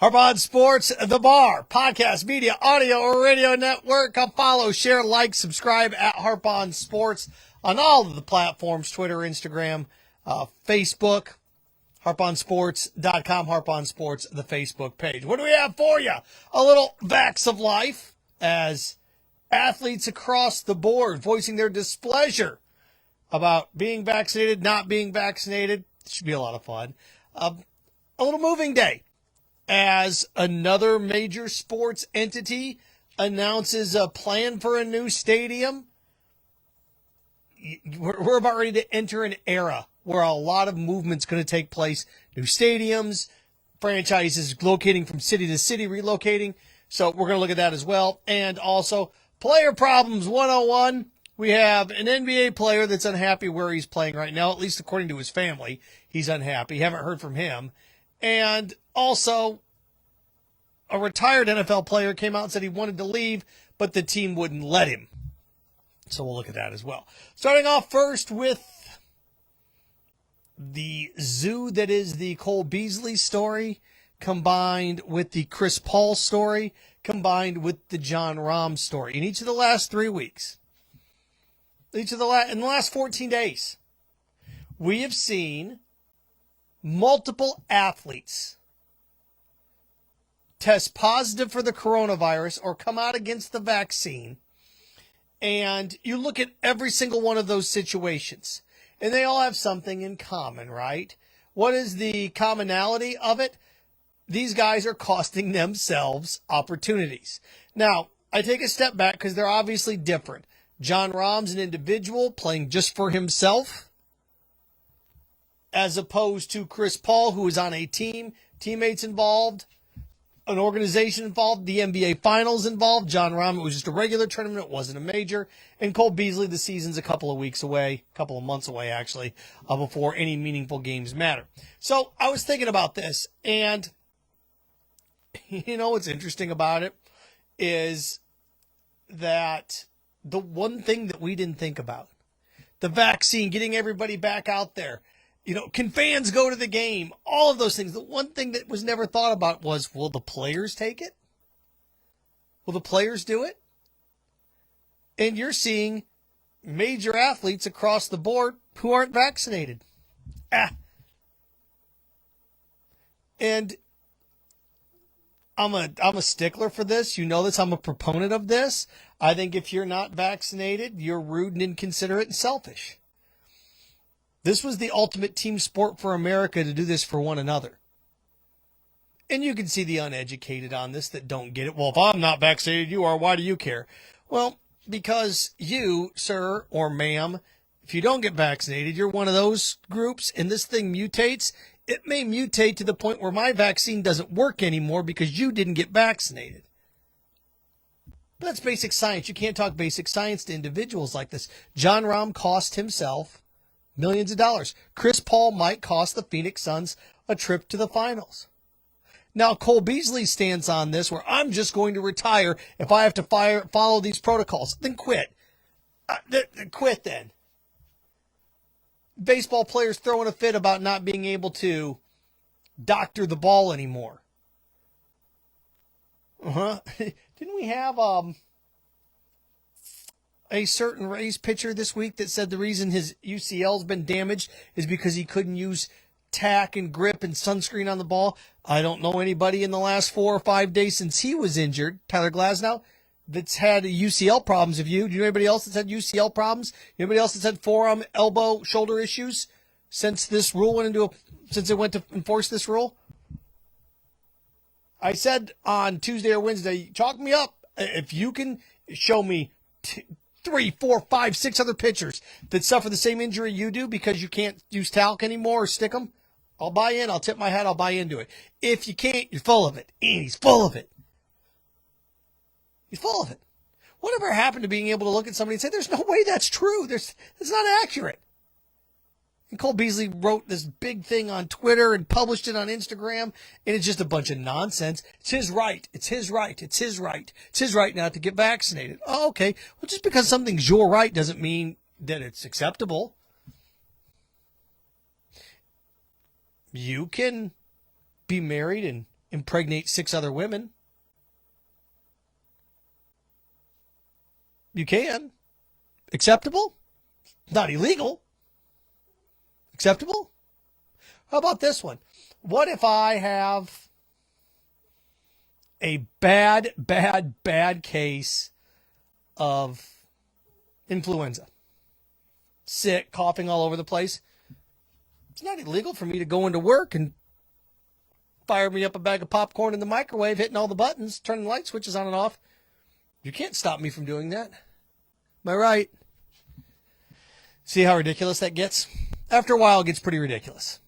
Harp on Sports, The Bar, podcast, media, audio, or radio network. Come follow, share, like, subscribe at Harp on Sports on all of the platforms, Twitter, Instagram, Facebook, harponsports.com, Harp on Sports, the Facebook page. What do we have for you? A little Vax of Life as athletes across the board voicing their displeasure about being vaccinated, not being vaccinated. It should be a lot of fun. A little moving day as another major sports entity announces a plan for a new stadium. We're about ready to enter an era where a lot of movement's going to take place. New stadiums, franchises locating from city to city, relocating. So we're going to look at that as well. And also, player problems 101. We have an NBA player that's unhappy where he's playing right now, at least according to his family. He's unhappy. Haven't heard from him. And also, a retired NFL player came out and said he wanted to leave, but the team wouldn't let him. So we'll look at that as well. Starting off first with the zoo that is the Cole Beasley story, combined with the Chris Paul story, combined with the John Rahm story. In each of the last 3 weeks, in the last 14 days, we have seen multiple athletes test positive for the coronavirus or come out against the vaccine. And you look at every single one of those situations, and they all have something in common, right? What is the commonality of it? These guys are costing themselves opportunities. Now, I take a step back because they're obviously different. John Rahm's an individual playing just for himself, as opposed to Chris Paul, who is on a team, teammates involved, an organization involved, the NBA Finals involved. John Rahm, it was just a regular tournament. It wasn't a major. And Cole Beasley, the season's a couple of weeks away, a couple of months away, actually, before any meaningful games matter. So I was thinking about this, and you know what's interesting about it is that the one thing that we didn't think about, the vaccine, getting everybody back out there. You know, can fans go to the game? All of those things. The one thing that was never thought about was, will the players take it? Will the players do it? And you're seeing major athletes across the board who aren't vaccinated. And I'm a stickler for this. You know this. I'm a proponent of this. I think if you're not vaccinated, you're rude and inconsiderate and selfish. This was the ultimate team sport for America to do this for one another. And you can see the uneducated on this that don't get it. Well, if I'm not vaccinated, you are. Why do you care? Well, because you, sir or ma'am, if you don't get vaccinated, you're one of those groups, and this thing mutates. It may mutate to the point where my vaccine doesn't work anymore because you didn't get vaccinated. But that's basic science. You can't talk basic science to individuals like this. John Rahm cost himself millions of dollars. Chris Paul might cost the Phoenix Suns a trip to the finals. Now, Cole Beasley stands on this where I'm just going to retire if I have to follow these protocols. Then quit. Quit then. Baseball players throwing a fit about not being able to doctor the ball anymore. Didn't we have a certain Rays pitcher this week that said the reason his UCL's been damaged is because he couldn't use tack and grip and sunscreen on the ball? I don't know anybody in the last 4 or 5 days since he was injured, Tyler Glasnow, that's had UCL problems. Do you know anybody else that's had UCL problems? Anybody else that's had forearm, elbow, shoulder issues since this rule since it went to enforce this rule? I said on Tuesday or Wednesday, chalk me up. If you can show me 3, 4, 5, 6 other pitchers that suffer the same injury you do because you can't use talc anymore or stick them, I'll buy in. I'll tip my hat. I'll buy into it. If you can't, you're full of it. And he's full of it. He's full of it. Whatever happened to being able to look at somebody and say, there's no way that's true. That's not accurate. And Cole Beasley wrote this big thing on Twitter and published it on Instagram, and it's just a bunch of nonsense. It's his right. It's his right. It's his right. It's his right now to get vaccinated. Oh, okay. Well, just because something's your right doesn't mean that it's acceptable. You can be married and impregnate 6 other women. You can. Acceptable? Not illegal. Acceptable? How about this one? What if I have a bad case of influenza? Sick, coughing all over the place. It's not illegal for me to go into work and fire me up a bag of popcorn in the microwave, hitting all the buttons, turning light switches on and off. You can't stop me from doing that. Am I right? See how ridiculous that gets? After a while, it gets pretty ridiculous.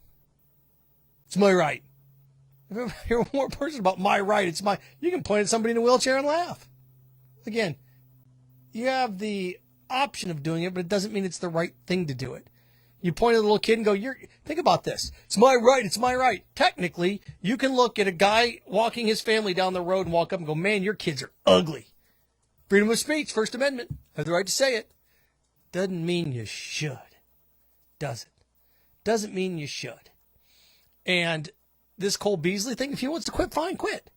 It's my right. If you're more person about my right, it's my... You can point at somebody in a wheelchair and laugh. Again, you have the option of doing it, but it doesn't mean it's the right thing to do it. You point at a little kid and go, think about this. It's my right. It's my right. Technically, you can look at a guy walking his family down the road and walk up and go, man, your kids are ugly. Freedom of speech, First Amendment. Have the right to say it. Doesn't mean you should. Does it? Doesn't mean you should. And this Cole Beasley thing, if he wants to quit, fine, quit.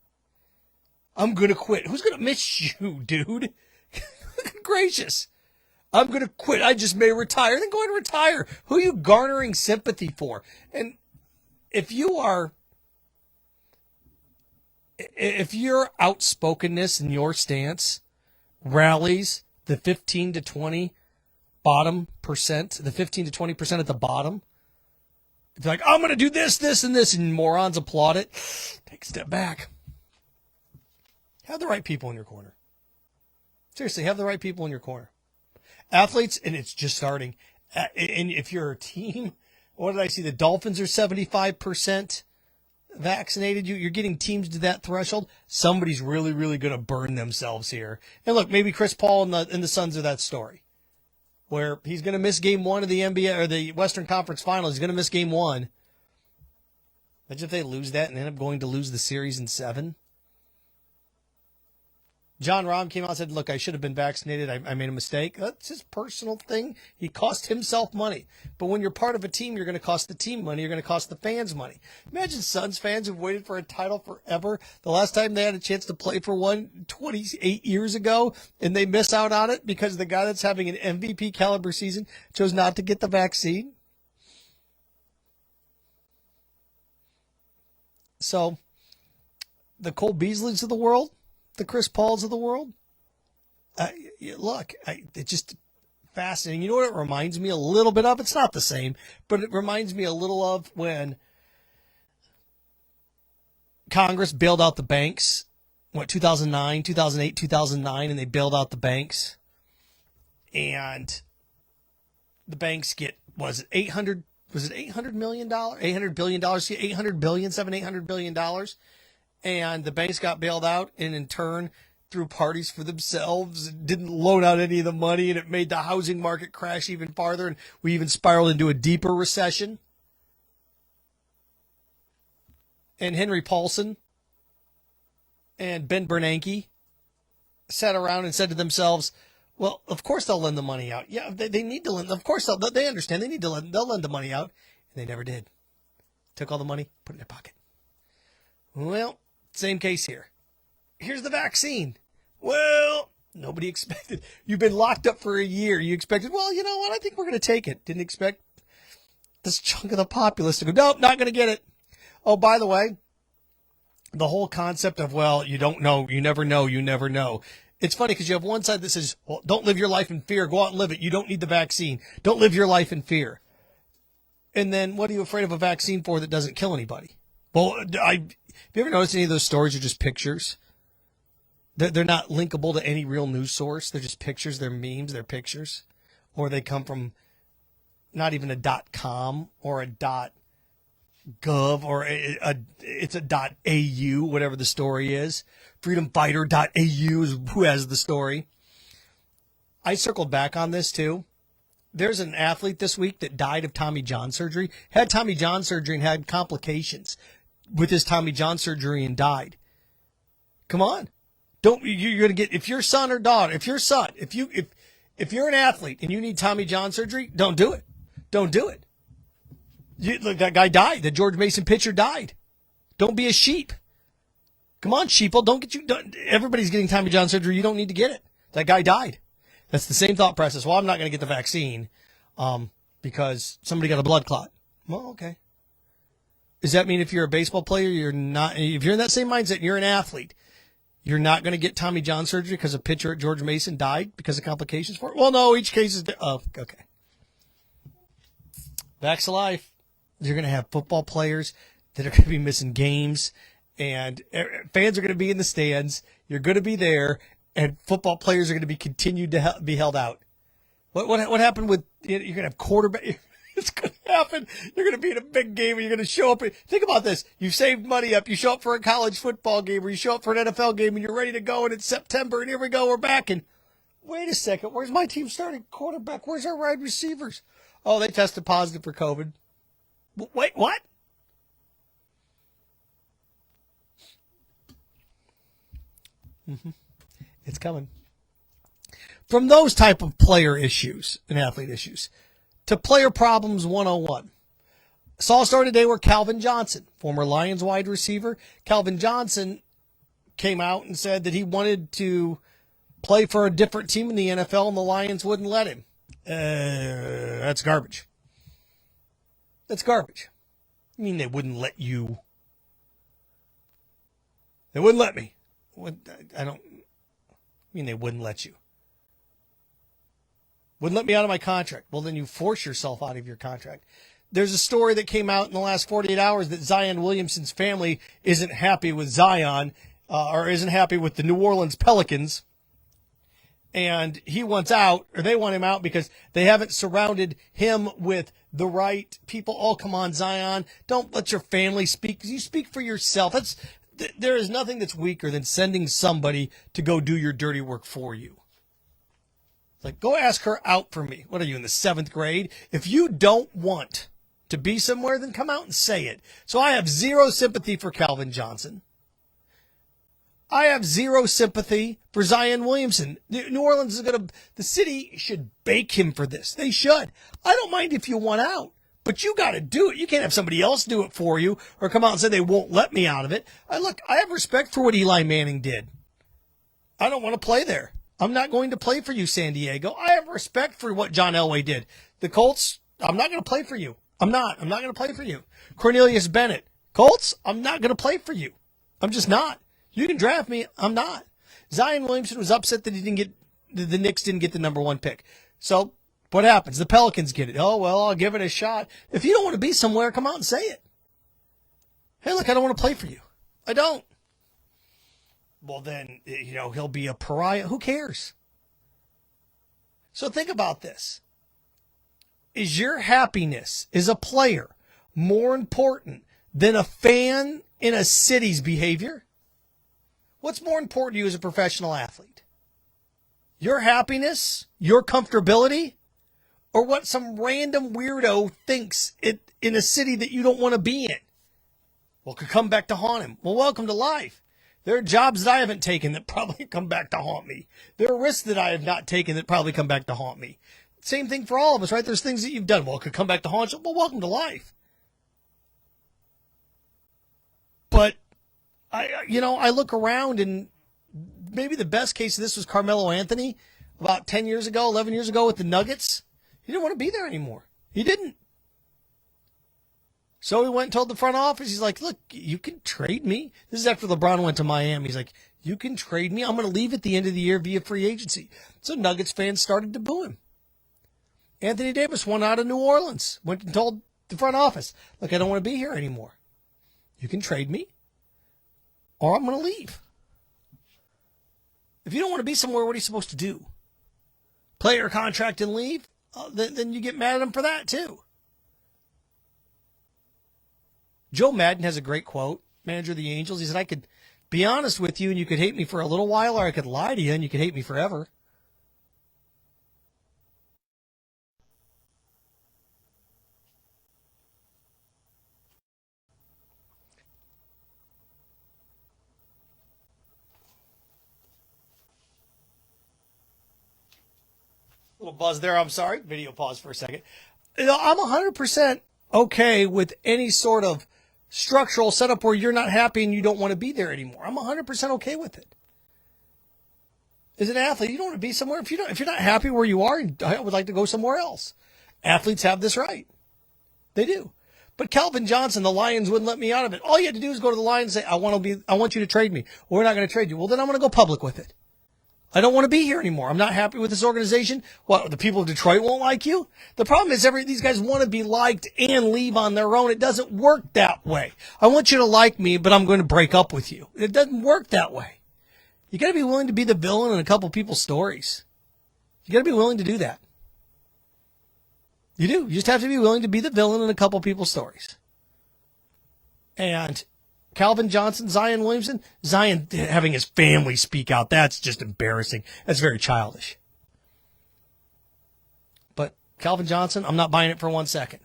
I'm going to quit. Who's going to miss you, dude? Gracious. I'm going to quit. I just may retire. Then go ahead and retire. Who are you garnering sympathy for? And if your outspokenness and your stance rallies the 15 to 20 bottom percent, the 15 to 20% at the bottom, if you're like, I'm going to do this, this, and this, and morons applaud it, take a step back. Have the right people in your corner. Seriously, have the right people in your corner. Athletes, and it's just starting. And if you're a team, what did I see? The Dolphins are 75% vaccinated. You're getting teams to that threshold. Somebody's really, really going to burn themselves here. And look, maybe Chris Paul and the Suns are that story, where he's going to miss game 1 of the NBA or the Western Conference Finals. He's going to miss game 1. Imagine if they lose that and end up going to lose the series in 7. John Rahm came out and said, look, I should have been vaccinated. I made a mistake. That's his personal thing. He cost himself money. But when you're part of a team, you're going to cost the team money. You're going to cost the fans money. Imagine Suns fans who've waited for a title forever. The last time they had a chance to play for one 28 years ago, and they miss out on it because the guy that's having an MVP caliber season chose not to get the vaccine. So the Cole Beasleys of the world, the Chris Pauls of the world. It's just fascinating. You know what it reminds me a little bit of? It's not the same, but it reminds me a little of when Congress bailed out the banks, 2008, 2009, and they bailed out the banks. And the banks get, $800 million? $800 billion, $800 billion, $800 billion. And the banks got bailed out, and in turn, threw parties for themselves, didn't loan out any of the money, and it made the housing market crash even farther, and we even spiraled into a deeper recession. And Henry Paulson and Ben Bernanke sat around and said to themselves, well, of course they'll lend the money out. Yeah, they need to lend. Of course, they understand they need to lend. They'll lend the money out. And they never did. Took all the money, put it in their pocket. Well, same case here. Here's the vaccine. Well, nobody expected. You've been locked up for a year. You expected, well, you know what? I think we're going to take it. Didn't expect this chunk of the populace to go, nope, not going to get it. Oh, by the way, the whole concept of, well, you don't know, you never know, you never know. It's funny because you have one side that says, well, don't live your life in fear. Go out and live it. You don't need the vaccine. Don't live your life in fear. And then what are you afraid of a vaccine for that doesn't kill anybody? Well, have you ever noticed any of those stories are just pictures? They're not linkable to any real news source. They're just pictures. They're memes. They're pictures. Or they come from not even a .com or a .gov or it's a .au, whatever the story is. Freedomfighter.au is who has the story. I circled back on this too. There's an athlete this week that died of Tommy John surgery, had Tommy John surgery and had complications with his Tommy John surgery and died. Come on. You're going to get, if your son or daughter, if you're an athlete and you need Tommy John surgery, don't do it. Don't do it. Look, that guy died. The George Mason pitcher died. Don't be a sheep. Come on, sheeple. Everybody's getting Tommy John surgery. You don't need to get it. That guy died. That's the same thought process. Well, I'm not going to get the vaccine because somebody got a blood clot. Well, okay. Does that mean if you're a baseball player, you're not, if you're in that same mindset and you're an athlete, you're not going to get Tommy John surgery because a pitcher at George Mason died because of complications for it? Well, no, each case is, okay. Back's to life. You're going to have football players that are going to be missing games, and fans are going to be in the stands. You're going to be there, and football players are going to be continued to be held out. What happened with, you're going to have quarterback? It's going to happen. You're going to be in a big game, and you're going to show up. Think about this. You've saved money up. You show up for a college football game, or you show up for an NFL game, and you're ready to go, and it's September, and here we go. We're back, and wait a second. Where's my team starting quarterback? Where's our wide receivers? Oh, they tested positive for COVID. Wait, what? It's coming. From those type of player issues and athlete issues to player problems 101. Saw a story today where Calvin Johnson, former Lions wide receiver, Calvin Johnson came out and said that he wanted to play for a different team in the NFL and the Lions wouldn't let him. That's garbage. That's garbage. I mean, they wouldn't let you. They wouldn't let me. I mean, they wouldn't let you. Wouldn't let me out of my contract. Well, then you force yourself out of your contract. There's a story that came out in the last 48 hours that Zion Williamson's family isn't happy with Zion or isn't happy with the New Orleans Pelicans. And he wants out, or they want him out because they haven't surrounded him with the right people. Oh, come on, Zion. Don't let your family speak. You speak for yourself. There is nothing that's weaker than sending somebody to go do your dirty work for you. Like, go ask her out for me. What are you, in the 7th grade? If you don't want to be somewhere, then come out and say it. So I have zero sympathy for Calvin Johnson. I have zero sympathy for Zion Williamson. New Orleans is the city should bake him for this. They should. I don't mind if you want out, but you got to do it. You can't have somebody else do it for you or come out and say they won't let me out of it. I have respect for what Eli Manning did. I don't want to play there. I'm not going to play for you, San Diego. I have respect for what John Elway did. The Colts, I'm not going to play for you. I'm not going to play for you. Cornelius Bennett, Colts, I'm not going to play for you. I'm just not. You can draft me. I'm not. Zion Williamson was upset that the Knicks didn't get the number 1 pick. So what happens? The Pelicans get it. Oh, well, I'll give it a shot. If you don't want to be somewhere, come out and say it. Hey, look, I don't want to play for you. I don't. Well, then, he'll be a pariah. Who cares? So think about this. Is your happiness as a player more important than a fan in a city's behavior? What's more important to you as a professional athlete? Your happiness, your comfortability, or what some random weirdo thinks in a city that you don't want to be in? Well, could come back to haunt him. Well, welcome to life. There are jobs that I haven't taken that probably come back to haunt me. There are risks that I have not taken that probably come back to haunt me. Same thing for all of us, right? There's things that you've done. Well, it could come back to haunt you. Well, welcome to life. But I look around and maybe the best case of this was Carmelo Anthony about 10 years ago, 11 years ago with the Nuggets. He didn't want to be there anymore. He didn't. So he went and told the front office, he's like, look, you can trade me. This is after LeBron went to Miami. He's like, you can trade me. I'm going to leave at the end of the year via free agency. So Nuggets fans started to boo him. Anthony Davis went out of New Orleans, went and told the front office, look, I don't want to be here anymore. You can trade me or I'm going to leave. If you don't want to be somewhere, what are you supposed to do? Play your contract and leave? Then you get mad at him for that too. Joe Madden has a great quote, manager of the Angels. He said, I could be honest with you and you could hate me for a little while, or I could lie to you and you could hate me forever. Little buzz there, I'm sorry. Video pause for a second. I'm 100% okay with any sort of structural setup where you're not happy and you don't want to be there anymore. I'm 100% okay with it. As an athlete, you don't want to be somewhere if you're not happy where you are and I would like to go somewhere else. Athletes have this right. They do. But Calvin Johnson, the Lions wouldn't let me out of it. All you had to do is go to the Lions and say, I want you to trade me. Well, we're not going to trade you. Well, then I'm going to go public with it. I don't want to be here anymore. I'm not happy with this organization. What, the people of Detroit won't like you? The problem is these guys want to be liked and leave on their own. It doesn't work that way. I want you to like me, but I'm going to break up with you. It doesn't work that way. You got to be willing to be the villain in a couple people's stories. You got to be willing to do that. You do. You just have to be willing to be the villain in a couple people's stories. And Calvin Johnson, Zion Williamson, Zion having his family speak out, that's just embarrassing. That's very childish. But Calvin Johnson, I'm not buying it for 1 second.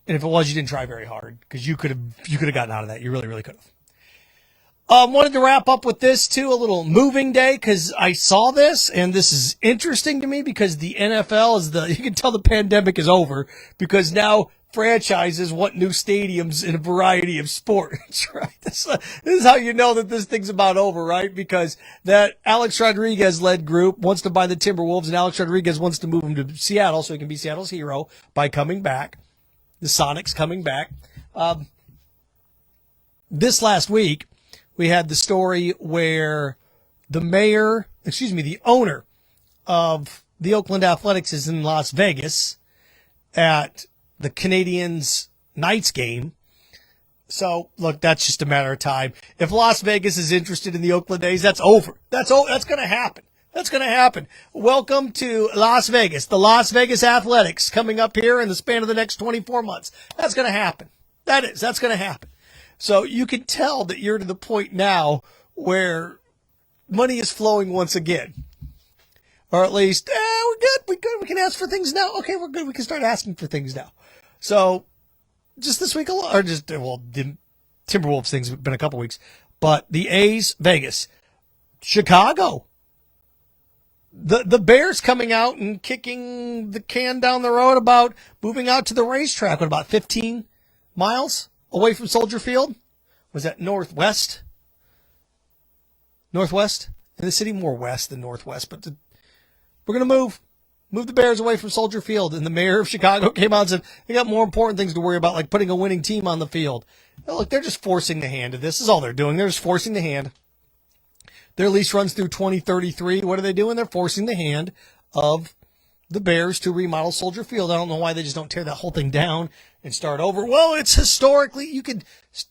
And if it was, you didn't try very hard because you could have gotten out of that. You really, really could have. Wanted to wrap up with this too, a little moving day, because I saw this and this is interesting to me because the NFL you can tell the pandemic is over because now franchises want new stadiums in a variety of sports, right? This is how you know that this thing's about over, right? Because that Alex Rodriguez-led group wants to buy the Timberwolves and Alex Rodriguez wants to move them to Seattle so he can be Seattle's hero by coming back. The Sonics coming back. This last week, we had the story where the owner of the Oakland Athletics is in Las Vegas at the Canadiens Knights game. So, look, that's just a matter of time. If Las Vegas is interested in the Oakland A's, that's over. That's going to happen. That's going to happen. Welcome to Las Vegas, the Las Vegas Athletics coming up here in the span of the next 24 months. That's going to happen. That's going to happen. So you can tell that you're to the point now where money is flowing once again. Or at least, we're good. We can ask for things now. Okay, we're good. We can start asking for things now. So just this week alone, the Timberwolves thing's been a couple weeks, but the A's, Vegas, Chicago, the Bears coming out and kicking the can down the road about moving out to the racetrack, about 15 miles away from Soldier Field. Was that northwest? Northwest in the city, more west than northwest, but we're going to move the Bears away from Soldier Field. And the mayor of Chicago came out and said, they got more important things to worry about, like putting a winning team on the field. Now, look, they're just forcing the hand of this. This is all they're doing. They're just forcing the hand. Their lease runs through 2033. What are they doing? They're forcing the hand of the Bears to remodel Soldier Field. I don't know why they just don't tear that whole thing down and start over. Well, it's historically, you could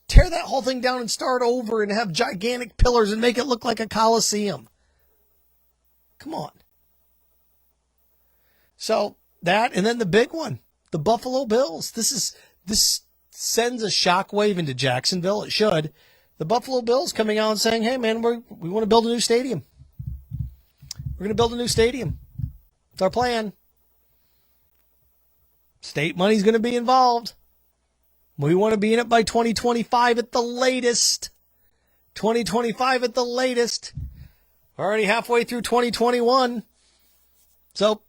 tear that whole thing down and start over and have gigantic pillars and make it look like a coliseum. Come on. So that, and then the big one, the Buffalo Bills. This sends a shockwave into Jacksonville. It should. The Buffalo Bills coming out and saying, hey man, we want to build a new stadium. We're going to build a new stadium. It's our plan. State money's going to be involved. We want to be in it by 2025 at the latest. 2025 at the latest. Already halfway through 2021. So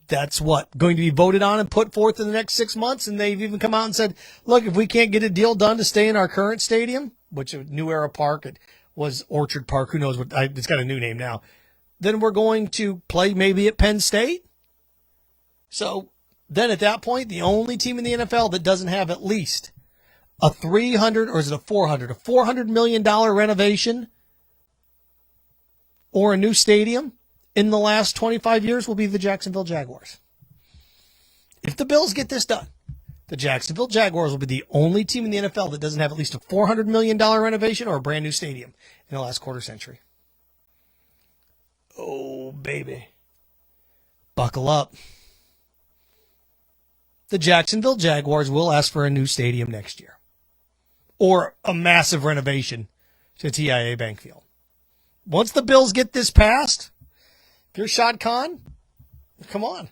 that's going to be voted on and put forth in the next 6 months. And they've even come out and said, look, if we can't get a deal done to stay in our current stadium, which is New Era Park, it was Orchard Park, who knows it's got a new name now, then we're going to play maybe at Penn State. So then at that point, the only team in the NFL that doesn't have at least a $400 million renovation or a new stadium in the last 25 years will be the Jacksonville Jaguars. If the Bills get this done, the Jacksonville Jaguars will be the only team in the NFL that doesn't have at least a $400 million renovation or a brand new stadium in the last quarter century. Oh, baby. Buckle up. The Jacksonville Jaguars will ask for a new stadium next year. Or a massive renovation to TIAA Bank Field. Once the Bills get this passed, if you're Shad Khan, come on.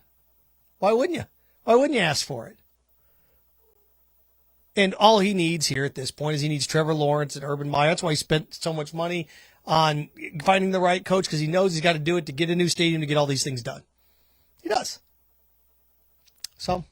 Why wouldn't you? Why wouldn't you ask for it? And all he needs here at this point is he needs Trevor Lawrence and Urban Meyer. That's why he spent so much money on finding the right coach, because he knows he's got to do it to get a new stadium, to get all these things done. He does. So,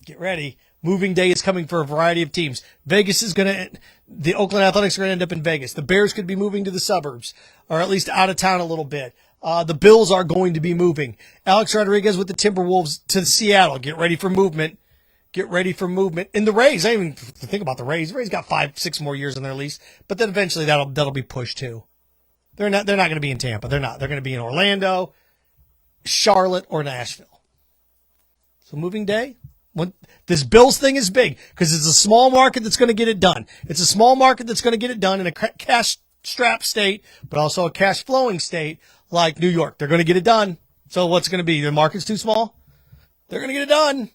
get ready. Moving day is coming for a variety of teams. The Oakland Athletics are going to end up in Vegas. The Bears could be moving to the suburbs, or at least out of town a little bit. The Bills are going to be moving. Alex Rodriguez with the Timberwolves to Seattle. Get ready for movement. Get ready for movement. In the Rays, I didn't even think about the Rays. The Rays got 5-6 more years on their lease, but then eventually that'll be pushed too. They're not going to be in Tampa. They're not. They're going to be in Orlando, Charlotte, or Nashville. So moving day. This Bills thing is big because it's a small market that's going to get it done. It's a small market that's going to get it done in a cash strap state, but also a cash flowing state like New York. They're going to get it done. So what's it going to be? The market's too small? They're going to get it done.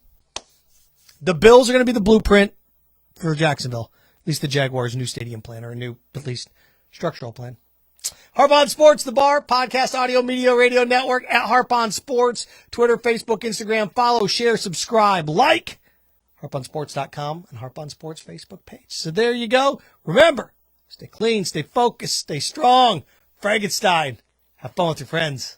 The Bills are going to be the blueprint for Jacksonville. At least the Jaguars' new stadium plan, or a new, at least, structural plan. Harp on Sports, The Bar, podcast, audio, media, radio network, at Harp on Sports, Twitter, Facebook, Instagram. Follow, share, subscribe, like, harponsports.com and Harp on Sports Facebook page. So there you go. Remember, stay clean, stay focused, stay strong. Frankenstein. Have fun with your friends.